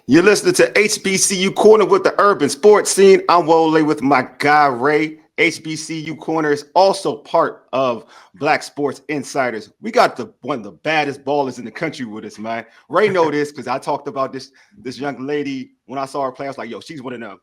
You're listening to HBCU Corner with the urban sports scene. I'm Wole with my guy Ray. HBCU Corner is also part of Black Sports Insiders. We got one of the baddest ballers in the country with us, man. Ray know this because I talked about this young lady when I saw her play. I was like, yo, she's one of them.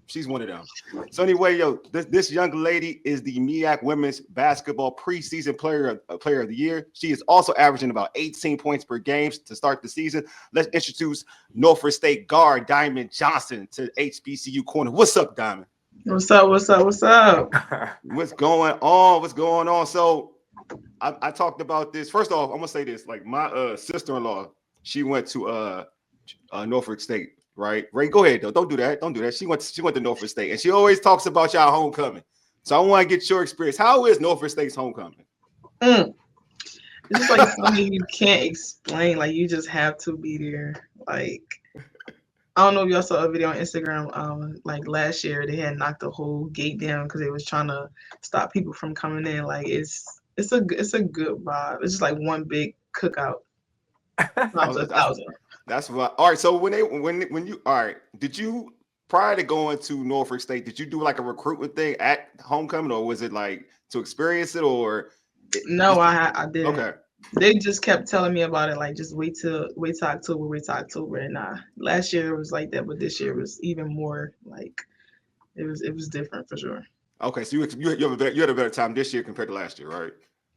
She's one of them. So anyway, yo, this young lady is the MEAC Women's Basketball Preseason Player of the Year. She is also averaging about 18 points per game to start the season. Let's introduce Norfolk State guard Diamond Johnson to HBCU Corner. What's up, Diamond? What's up? What's up? What's up? What's going on? What's going on? So I talked about this. First off, I'm gonna say this. Like my sister-in-law, she went to Norfolk State. Right, Ray, go ahead though. Don't do that. Don't do that. She went to Norfolk State, and she always talks about y'all homecoming. So I want to get your experience. How is Norfolk State's homecoming? It's just like something you can't explain. Like you just have to be there. Like I don't know if y'all saw a video on Instagram. Like last year they had knocked the whole gate down because they was trying to stop people from coming in. Like it's a good vibe. It's just like one big cookout. Not a thousand. That's what. All right. So when you all right, did you prior to going to Norfolk State, did you do like a recruitment thing at homecoming, or was it like to experience it, or? No, I didn't. Okay. They just kept telling me about it, like just wait till October, and last year it was like that, but this year was even more like it was different for sure. Okay, so you had a better time this year compared to last year, right?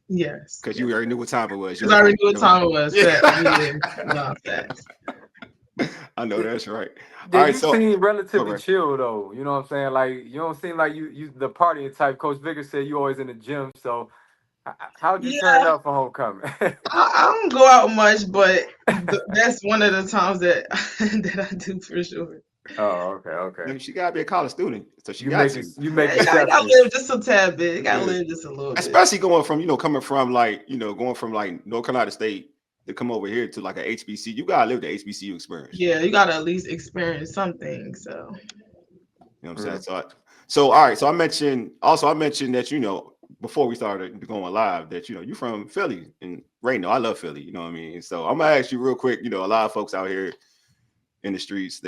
Yes. Because you already knew what time it was. Because I already knew what time it was. Yeah. Facts. I know that's right. Yeah, all right, you so seem relatively chill though. You know what I'm saying? Like you don't seem like you the partying type. Coach Vickers said you always in the gym. So how'd you turn up for homecoming? I don't go out much, but that's one of the times that I do for sure. Oh, okay. She gotta be a college student, so you gotta live just a tad bit. You gotta live just a little bit. Especially coming from going from like North Carolina State to come over here to like an HBCU. You gotta live the HBCU experience. Yeah, you gotta at least experience something. So you know what I'm saying? So all right. So I mentioned that before we started going live that you're from Philly, and Ray, I love Philly. You know what I mean? So I'm gonna ask you real quick. A lot of folks out here in the streets,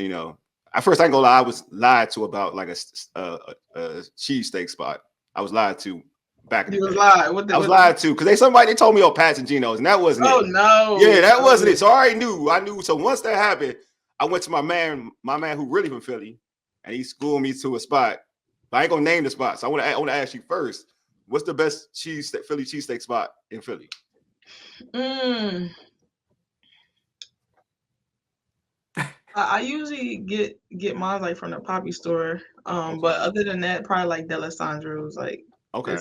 at first, I ain't gonna lie, I was lied to about like a cheesesteak spot. I was lied to back in the day. You was lied. I was lied to because they told me, Pat's and Geno's, and that wasn't it. Oh no. Yeah, that wasn't it. So I knew. So once that happened, I went to my man who really from Philly, and he schooled me to a spot. But I ain't gonna name the spot. So I want to ask you first, what's the best Philly cheesesteak spot in Philly? I usually get mine like from the Poppy store, but other than that, probably like D'Alessandro's. Like okay,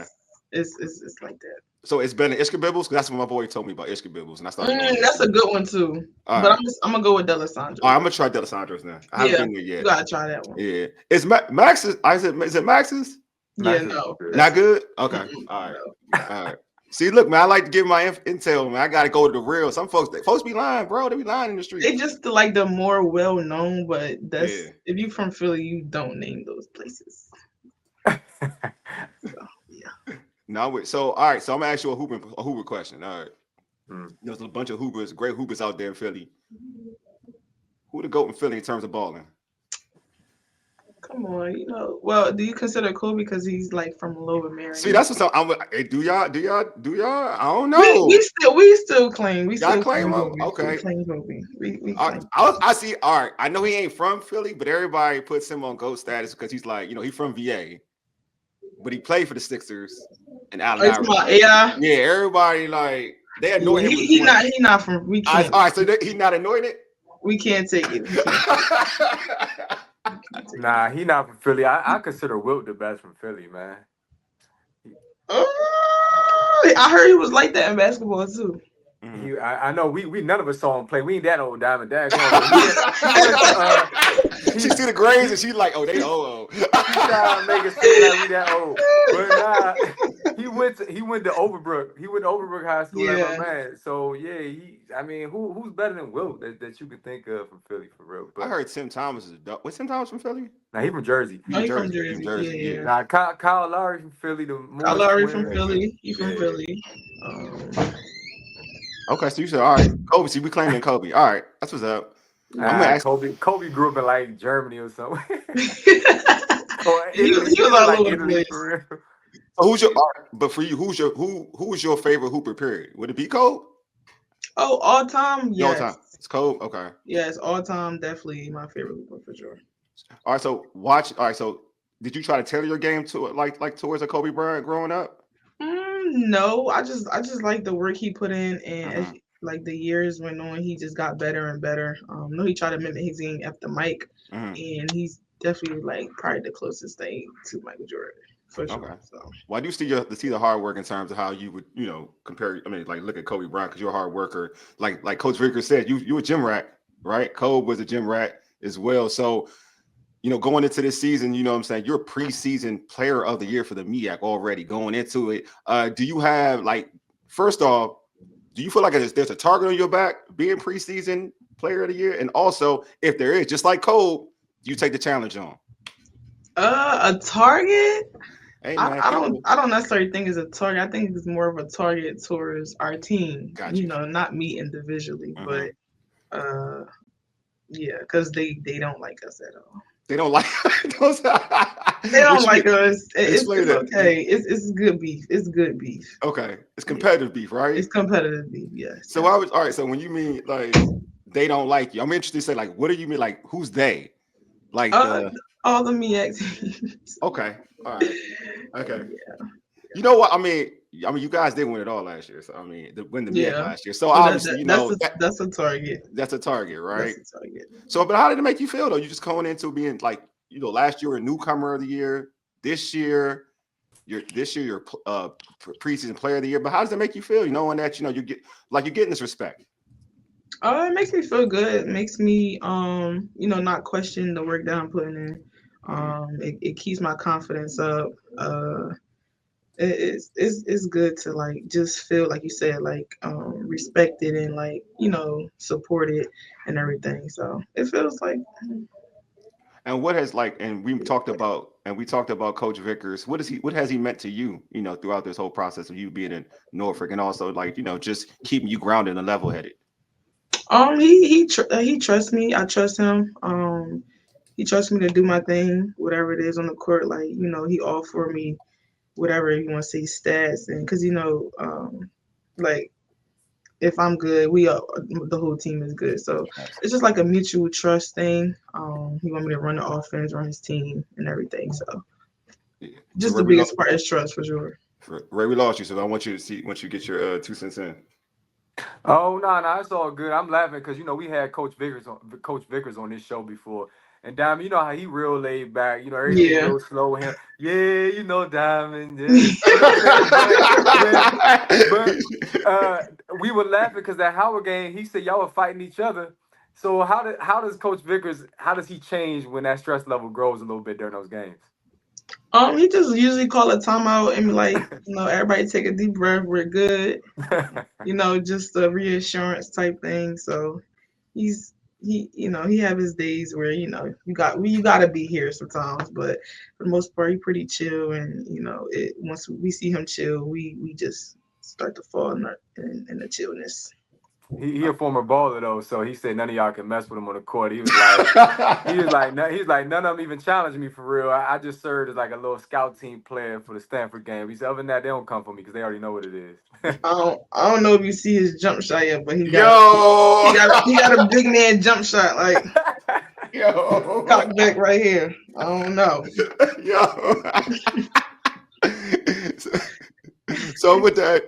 it's like that. So it's better than Ishkabibbles because that's what my boy told me about Ishkabibbles, and I started. That's a good one too. All but right. I'm gonna go with D'Alessandro's. All right, I'm gonna try D'Alessandro's now. I haven't been there yet. You gotta try that one. Yeah, it's Max's. Is it Max's? Yeah, no, not good. Okay, all right. See, look, man, I like to give my intel, man. I gotta go to the real. Some folks be lying, bro. They be lying in the street. They just like the more well known, but if you from Philly, you don't name those places. No, so all right. So I'm gonna ask you a Hoover question. All right. There's a bunch of Hoovers, great Hoovers out there in Philly. Who the GOAT in Philly in terms of balling? Come on, Well, do you consider Kobe because he's like from Lower Marion? See, that's what I'm. Do y'all? I don't know. We still claim. Y'all claim him? Okay. We claim Kobe. We claim. I see. All right. I know he ain't from Philly, but everybody puts him on GOAT status because he's like, he's from VA, but he played for the Sixers and Allen Iverson. Yeah. Yeah. Everybody like they anoint him. He not from. We can't. All right. So he's not anointed. We can't take it. Nah, he not from Philly. I consider Wilt the best from Philly, man. I heard he was like that in basketball too. I know we none of us saw him play. We ain't that old, Diamond. Dad. She see the grades and she's like, oh, they old. He trying to make it seem like we that old. But nah, he went to Overbrook. He went to Overbrook High School, like my man. So yeah, who's better than Wilt that you could think of from Philly for real? But I heard Tim Thomas is was Tim Thomas from Philly? Nah, he from Jersey. He from Jersey. Yeah. Nah, Kyle Lowry from Philly. Kyle Lowry from Philly. He from Philly. Okay, so you said all right, Kobe. See, we claiming Kobe. All right, that's what's up. I'm gonna ask. Kobe grew up in like Germany or something. Or he Italy. was He was all like over the Italy place. for real. So who's your but for you, who's your favorite hooper period? Would it be Kobe? Oh, all time, The whole time. yes. It's Kobe. Okay. Yes, all time, definitely my favorite Hooper for sure. All right. So watch. All right. So did you try to tailor your game to like towards a Kobe Bryant growing up? No, I just like the work he put in, and as Mhm. like the years went on, he just got better and better. No, he tried to mimic his game after Mike, Mhm. and he's definitely like probably the closest thing to Michael Jordan for Okay. sure. So Well, I do see the hard work in terms of how you would compare. I mean, like look at Kobe Bryant because you're a hard worker. Like Coach Vickers said, you a gym rat, right? Kobe was a gym rat as well. So going into this season, you know what I'm saying, you're preseason player of the year for the MEAC already going into it. Do you have first off, do you feel like there's a target on your back being preseason player of the year? And also, if there is, just like Kobe, do you take the challenge on? a target. Hey I, man, I don't people I don't necessarily think it's a target. I think it's more of a target towards our team. got you. Not me individually, Mm-hmm. but yeah, because they don't like us at all. They don't like those. They don't What you like mean? us. Explain It's that. okay. It's good beef. It's good beef. Okay, it's Yeah. competitive beef, right? It's competitive beef. Yes. So I was all right. So when you mean like they don't like you, I'm interested to say like, what do you mean? Like, who's they? Like Uh, the all the MEAC teams. okay, all right, okay. Yeah. You know what? I mean, you guys did win it all last year. So I mean, win the MEAC Yeah. last year. So So obviously, that's a target. that's a target, right? That's a target. So, but how did it make you feel though? You just going into being like, last year a newcomer of the year. This year you're preseason player of the year. But how does it make you feel? Knowing that you're getting this respect. It makes me feel good. It makes me not question the work that I'm putting in. It keeps my confidence up. It's good to like just feel like you said like respected and like supported and everything. So it feels like And what has and we talked about Coach Vickers. What has he meant to you, throughout this whole process of you being in Norfolk and also just keeping you grounded and level headed? he trusts me. I trust him. He trusts me to do my thing, whatever it is on the court. Like he all for me, whatever you want to say stats and because like if I'm good, the whole team is good. So it's just like a mutual trust thing. He want me to run the offense, run his team, and everything. So Yeah. So just the biggest part is trust for sure. Ray, we lost you, so I want you to get your 2 cents in. Oh no, it's all good. I'm laughing because we had Coach Vickers on this show before, and Diamond, you know how he real laid back. Everything Yeah. real slow. Him, yeah, Diamond. Yeah. You know what I'm saying? But we were laughing because that Howard game, he said y'all were fighting each other. So how does Coach Vickers he change when that stress level grows a little bit during those games? He just usually call a timeout and be like, everybody take a deep breath. We're good. Just a reassurance type thing. So he have his days where you got to be here sometimes, but for the most part he pretty chill and once we see him chill we just start to fall in the chillness. He a former baller though, so he said none of y'all can mess with him on the court. He was like none of them even challenged me for real. I just served as like a little scout team player for the Stanford game. He said other than that they don't come for me because they already know what it is. I don't know if you see his jump shot yet, but he Yo, got a big man jump shot like yo, cock back right here. I don't know. yo. So I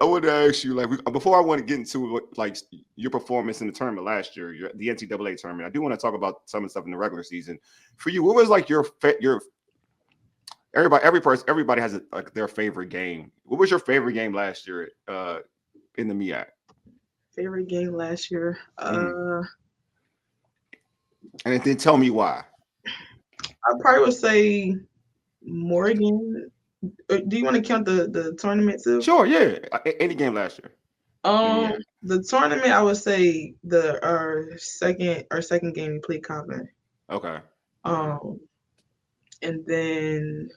want to ask you, before I want to get into your performance in the tournament last year, the NCAA tournament. I do want to talk about some of the stuff in the regular season. For you, what was your everybody has their favorite game. What was your favorite game last year in the MEAC? Favorite game last year. And then tell me why. I probably would say Morgan. Do you want to count the tournament too? Sure, yeah. Any game last year. The tournament I would say our second game we played Coppin. Okay. And then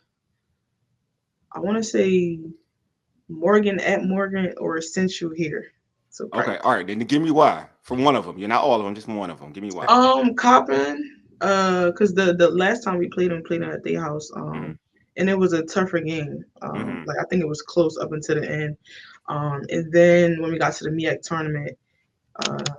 I want to say Morgan at Morgan or Central here. So okay, all right. Then give me why. From one of them. You're not all of them, just one of them. Give me one. Coppin. Cause the last time we played them at their house. And it was a tougher game. Like I think it was close up until the end. And then when we got to the MEAC tournament,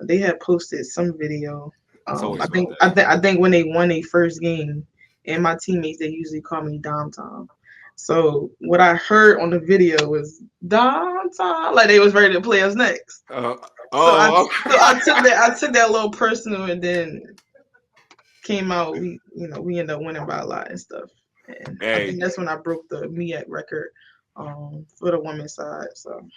they had posted some video. I think when they won their first game, and my teammates they usually call me Dom Tom. So what I heard on the video was Dom Tom, like they was ready to play us next. So I took that a little personal, and then came out. We ended up winning by a lot and stuff. And I think that's when I broke the MEAC record for the women's side. So.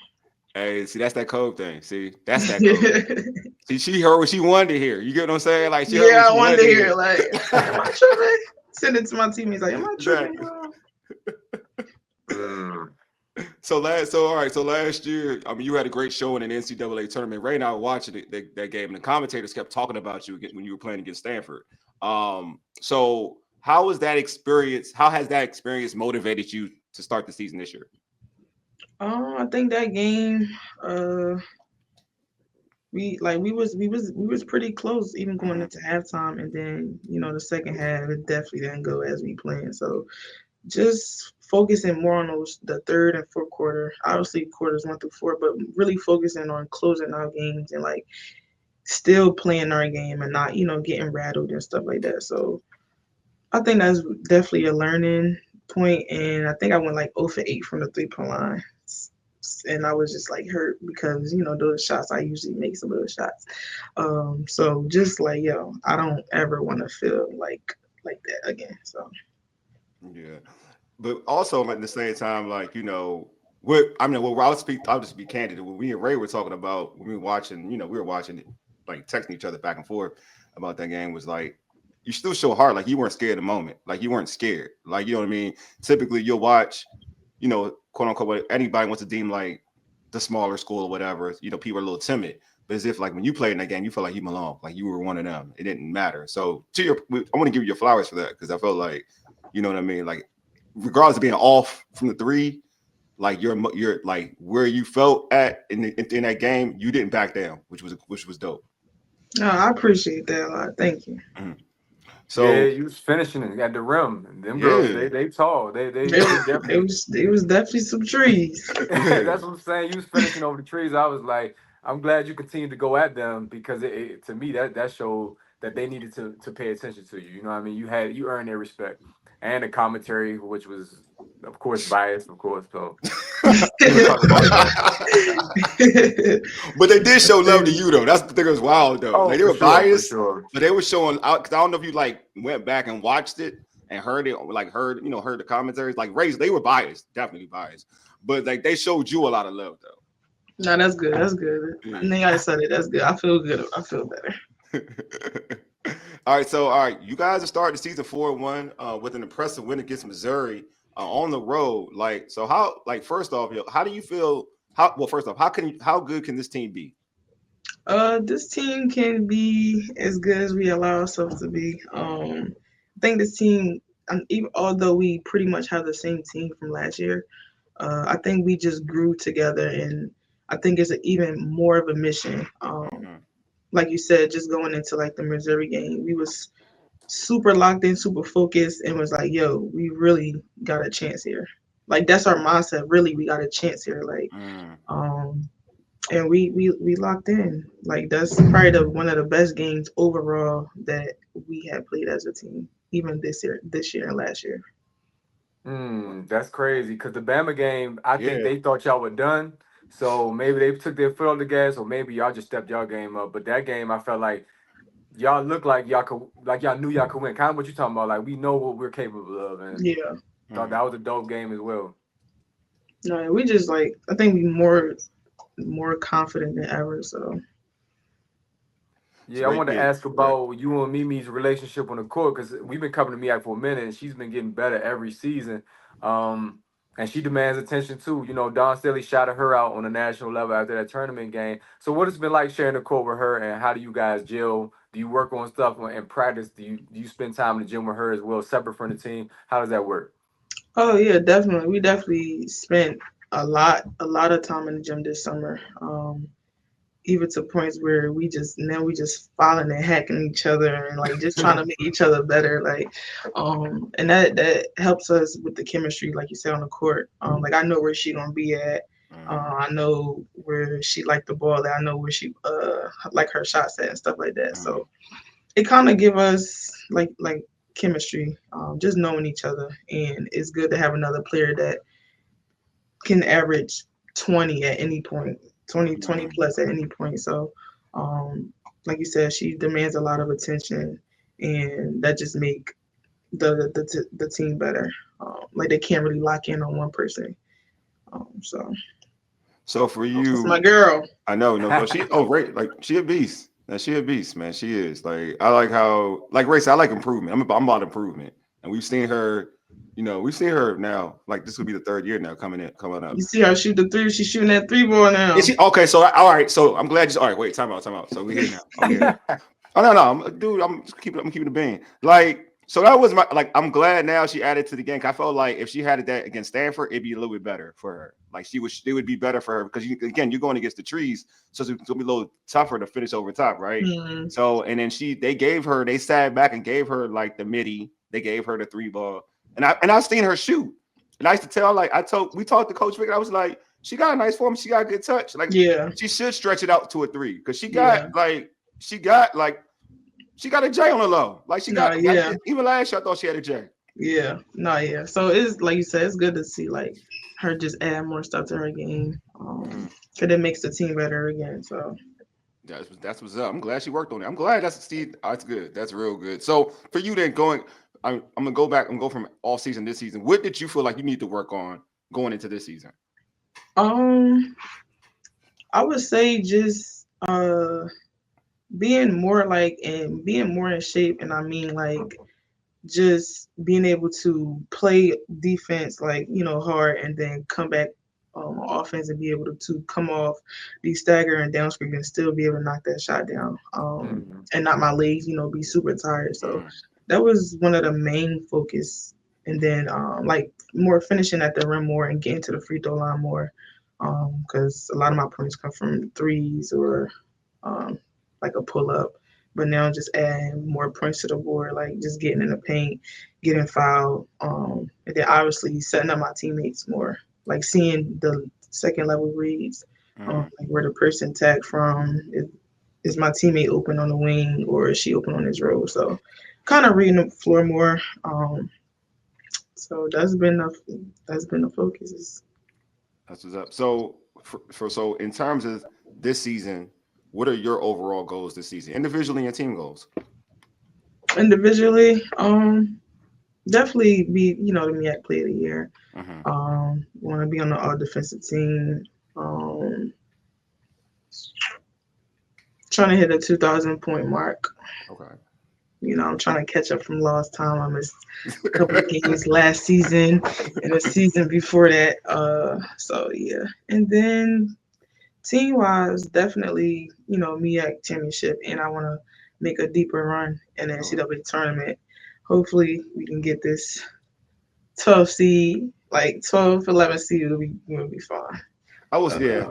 Hey, see, that's that code thing. See, that's that code. See, she heard what she wanted to hear. You get what I'm saying? Like, she heard what she wanted to hear. Like, am I tripping? Send it to my teammates. Like, am I tripping? So last year, I mean, you had a great showing in the NCAA tournament. Ray and I were watching that game, and the commentators kept talking about you when you were playing against Stanford. So how was that experience? How has that experience motivated you to start the season this year? I think that game, we was pretty close even going into halftime, and then the second half it definitely didn't go as we planned. So just focusing more on the third and fourth quarter, obviously quarters 1 through 4, but really focusing on closing our games and like still playing our game and not getting rattled and stuff like that. So I think that's definitely a learning point, and I think I went like 0 for 8 from the 3-point line. And I was just like hurt because those shots I usually make some of those shots. So just like I don't ever want to feel like that again. So yeah, but also at the same time, like I'll just be candid. When we and Ray were talking about when we were watching, we were watching it, like texting each other back and forth about that game, was like you still show heart, like you weren't scared of the moment, like you weren't scared, like you know what I mean. Typically, you'll watch, quote unquote, what anybody wants to deem like the smaller school or whatever, people are a little timid. But as if like when you played in that game, you felt like you belonged, like you were one of them. It didn't matter. So I want to give you your flowers for that, because I felt like, you know what I mean, like regardless of being off from the 3, like you're like where you felt at in that game, you didn't back down, which was dope. No, I appreciate that a lot. Thank you. Mm-hmm. So yeah, you was finishing it at the rim. Them girls, they tall. They was definitely some trees. That's what I'm saying. You was finishing over the trees. I was like, I'm glad you continued to go at them, because it to me that showed that they needed to pay attention to you. You know what I mean? You earned their respect, and the commentary, which was of course biased, of course. So, but they did show love to you though. That's the thing that was wild though. Oh, like they were biased, but they were showing out, because I don't know if you like went back and watched it and heard it, like heard the commentaries. Like Ray, they were biased, definitely biased, but like they showed you a lot of love though. No, that's good. That's good. I think I said it. That's good. I feel good. I feel better. All right, you guys are starting the season 4-1 with an impressive win against Missouri on the road. Like, so how? Like, first off, how do you feel? First off, how good can this team be? This team can be as good as we allow ourselves to be. I think this team, although we pretty much have the same team from last year, I think we just grew together, and I think it's even more of a mission. Like you said, just going into like the Missouri game, we was super locked in, super focused, and was like, yo, we really got a chance here. Like that's our mindset. Really, we got a chance here. Like, and we locked in. Like that's probably one of the best games overall that we have played as a team, even this year and last year. That's crazy, because the Bama game, I think they thought y'all were done. So maybe they took their foot on the gas, or maybe y'all just stepped y'all game up. But that game, I felt like y'all looked like y'all knew y'all could win. Kind of what you talking about. Like we know what we're capable of, and thought that was a dope game as well. No, we just I think we more confident than ever. So. Yeah, I wanted to ask about you and Mimi's relationship on the court, because we've been covering the MEAC for a minute, and she's been getting better every season. And she demands attention too. Don Staley shouted her out on a national level after that tournament game. So what has it been like sharing the court with her, and how do you guys gel? Do you work on stuff in practice? Do you spend time in the gym with her as well, separate from the team? How does that work? Oh yeah, definitely. We definitely spent a lot of time in the gym this summer. even to points where we just filing and hacking each other and like just trying to make each other better. Like, and that helps us with the chemistry, like you said, on the court. Like I know where she gonna be at. I know where she like the ball at. I know where she like her shots at and stuff like that. So it kind of give us like chemistry, just knowing each other, and it's good to have another player that can average 20 at any point, 20 plus at any point. So like you said, she demands a lot of attention, and that just make the team better. Like they can't really lock in on one person. So for you, that's my girl. I know, no, but Ray, like she a beast. Now she a beast, man. She is. Like I like how, like Ray said, I like improvement. I'm about improvement, and we've seen her. You know, we've seen her now. Like this will be the third year now coming up. You see her shoot the three. She's shooting that 3 ball now. Is she okay? So all right. So I'm glad you. All right, wait. Time out. So we here now. Okay. Oh no, dude. I'm keeping the bean. Like so that was my like. I'm glad now she added to the game. I felt like if she had that against Stanford, it'd be a little bit better for her. Like it would be better for her because you're going against the trees, so it's gonna be a little tougher to finish over top, right? Mm-hmm. So and then they sat back and gave her like the midi. They gave her the 3 ball. And I've seen her shoot. And I used to tell, like, we talked to Coach Vic, and I was like, she got a nice form, she got a good touch. Like, she should stretch it out to a 3 because she got she got a J on the low. Like she got even last year I thought she had a J. Yeah, So it's like you said, it's good to see like her just add more stuff to her game. Cause it makes the team better again. So that's what's up. I'm glad she worked on it. I'm glad that's good. That's real good. So for you then I'm gonna go back and go from all season this season. What did you feel like you need to work on going into this season? I would say just being more in shape, and I mean like just being able to play defense like hard, and then come back on offense and be able to come off, be stagger and down screen, and still be able to knock that shot down. And not my legs, be super tired. So that was one of the main focus. And then like more finishing at the rim more and getting to the free throw line more, because a lot of my points come from threes or like a pull up. But now just adding more points to the board, like just getting in the paint, getting fouled, and then obviously setting up my teammates more, like seeing the second level reads, like where the person tagged from, is my teammate open on the wing or is she open on his row? So kind of reading the floor more. So that's been the focus. That's what's up. So so in terms of this season, what are your overall goals this season, individually and team goals? Individually, definitely be the MEAC Player of the Year. Want to be on the all defensive team. Trying to hit a 2,000 point mark. Okay. I'm trying to catch up from lost time. I missed a couple of games last season and the season before that. So yeah, and then team-wise, definitely, MEAC championship, and I want to make a deeper run in the NCAA tournament. Hopefully, we can get this 12 seed, like 12, 11 seed will be fine.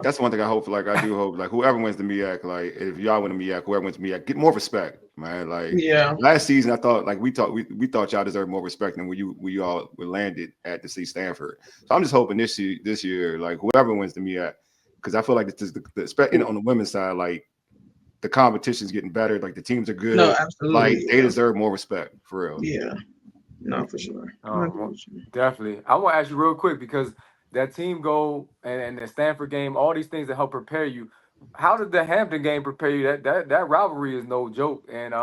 That's one thing I hope. Like I do hope, like whoever wins the MEAC, like if y'all win the MEAC, whoever wins the MEAC, get more respect, man. Like last season, I thought like we thought y'all deserved more respect than we all were landed at to see Stanford. So I'm just hoping this year, like whoever wins the MEAC. Because I feel like especially on the women's side, like the competition's getting better. Like the teams are good. No, absolutely. Like they deserve more respect, for real. Yeah, no, for sure. Definitely. I want to ask you real quick because that team goal and the Stanford game, all these things that help prepare you. How did the Hampton game prepare you? That rivalry is no joke, and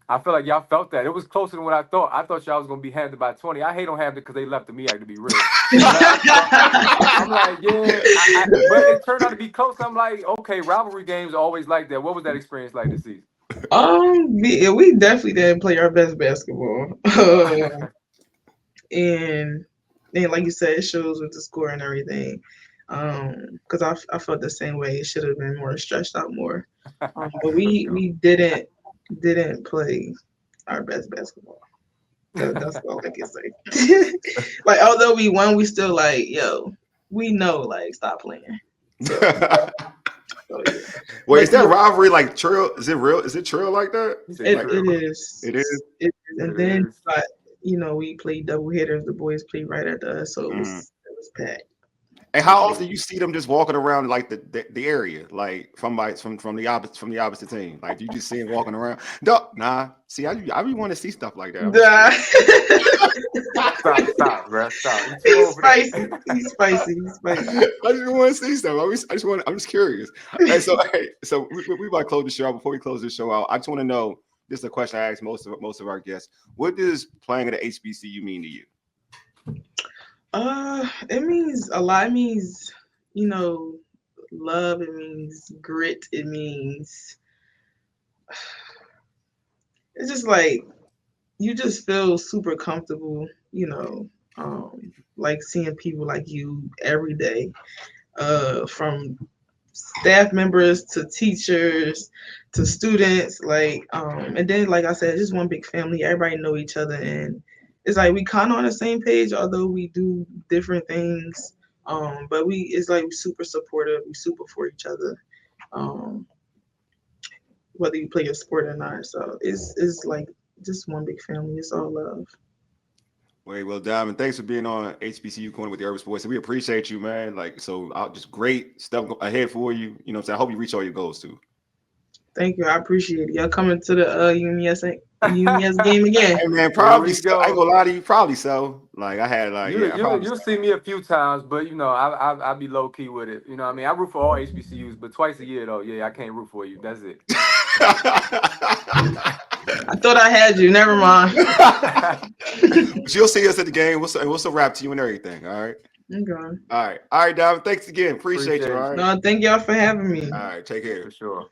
I feel like y'all felt that. It was closer than what I thought. I thought y'all was gonna be Hampton by 20. I hate on Hampton because they left the MEAC, to be real. I'm like, but it turned out to be close. I'm like, okay, rivalry games are always like that. What was that experience like this season? We definitely didn't play our best basketball. And like you said, it shows with the score and everything. Because I felt the same way. It should have been more stretched out more. But we didn't play our best basketball. That's all I can say. Like, although we won, we still like, we know, like, stop playing. So, So, yeah. Wait, is that rivalry like trail? Is it real? Is it trail like that? It is. It is. And then, but we played double hitters. The boys played right after us, so it was packed. And how often you see them just walking around like the area, like from the opposite team? Like you just see them walking around? No, nah. See, I be want to see stuff like that. Stop, bro. Stop. He's spicy. He's spicy. I just want to see stuff. I'm just curious. So we about to close the show out. Before we close the show out, I just want to know. This is a question I ask most of our guests. What does playing at the HBCU mean to you? It means a lot. It means, love. It means grit. It means it's just like you just feel super comfortable, like seeing people like you every day, from staff members to teachers to students, and then like I said, just one big family. Everybody know each other, and it's like we kind of on the same page, although we do different things. But it's like we're super supportive. We super for each other, whether you play a sport or not. So it's like just one big family. It's all love. Well, Diamond, thanks for being on HBCU Corner with the Urban Sports. We appreciate you, man. Just great stuff ahead for you. You know what I'm saying? I hope you reach all your goals too. Thank you. I appreciate it. Y'all coming to the UMS game again? Hey man, probably so. I ain't gonna lie to you, probably so. Like I had you'll see me a few times, but I be low key with it. You know what I mean? I root for all HBCUs, but twice a year though. Yeah, I can't root for you. That's it. I thought I had you. Never mind. But you'll see us at the game. We'll still rap to you and everything. All right. Okay. All right, Diamond. Thanks again. Appreciate you. All right. No, thank y'all for having me. All right. Take care. For sure.